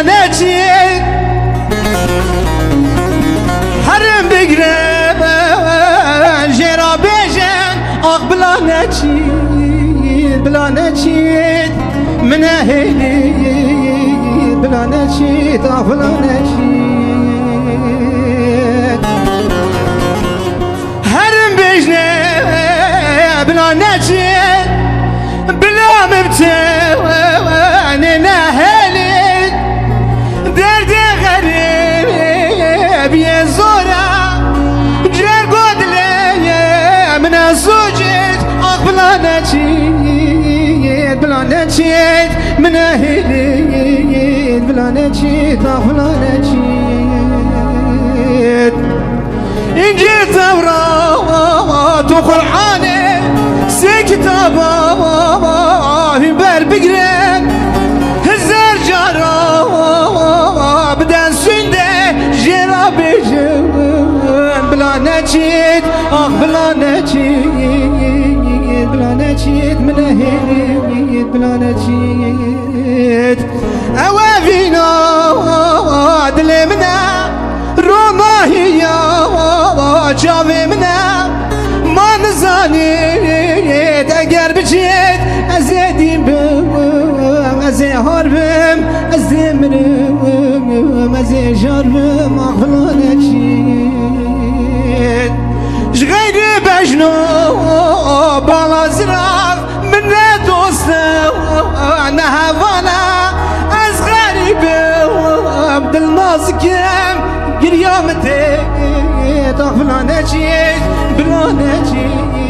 بلا نجيت حرم بقرب جرا بيجن اخ بلا نجيت من اهلي بلا نجيت اخ بلا نجيت حرم بقرب بلا نجيت بلا مبتوان اهلي درد غريب يا زورا جر قد لي من الزوجت بلا نجيت من اهلي بلا نجيت بلا نجيت ان جيت توراة وقرآن سي كتابه في بالبقران هزار جارا بدان سنده جرا بيجن بلا نجيت بلا نجيت من اهلي بلا نجيت اوافينا دلمنا روما هي جابي منا ما نزانيت اگر بجيت ازيدي بم ازي هربم ازي مرم ازي جربم بلا نجيت جغيري بجنو بالا زراغ من دوسته نهوانا از غريبم دل نازكم قريامتي بلا نجيت بلا نجيت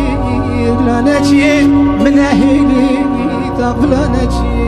من اهلي بلا نجيت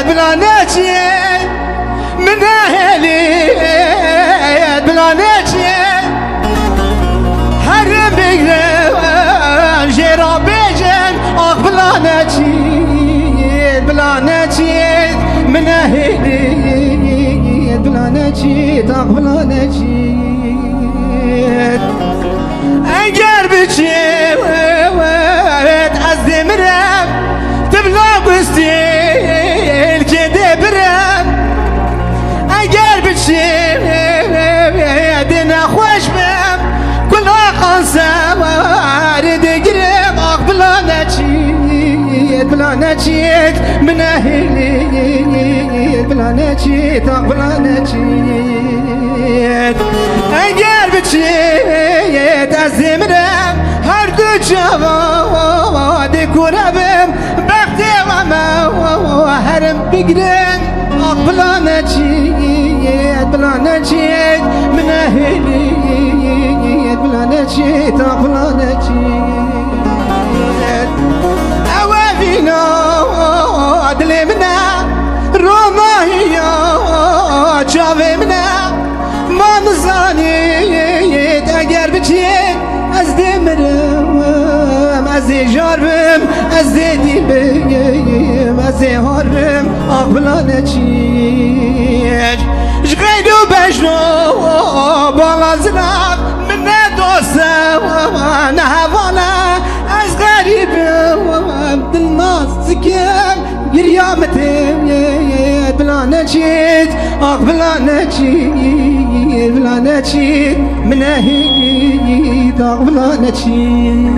بلا نجيت من اهلي بلا نجيت حرم بقرب جرا بيجن بلا نجيت من اهلي بلا نجيت بلا نجيت اگر بجيت مرم تبلا بستيل كده برم اگر بشيم دنا خوش بم كل قنصم وارد قرب بلا نجيت من اهلي بلا نجيت اگر بشيت ازمرم هر دو جواد كربم بختي وما هرم بقرن بلا نجيت من اهلي بلا نجيت اوافينا دلمنا روما هي جابي منا ما نزانيت اگر بجيت ازدي مرم ازدي جربم ازدي ديبم ازدي هربم بلا نجيت جغيدو بجنو بالا زراغ من دوسته نهوانا از غريبم دل نازكم قريامتي بلا نجيت بلا نجيت من اهلي بلا نجيت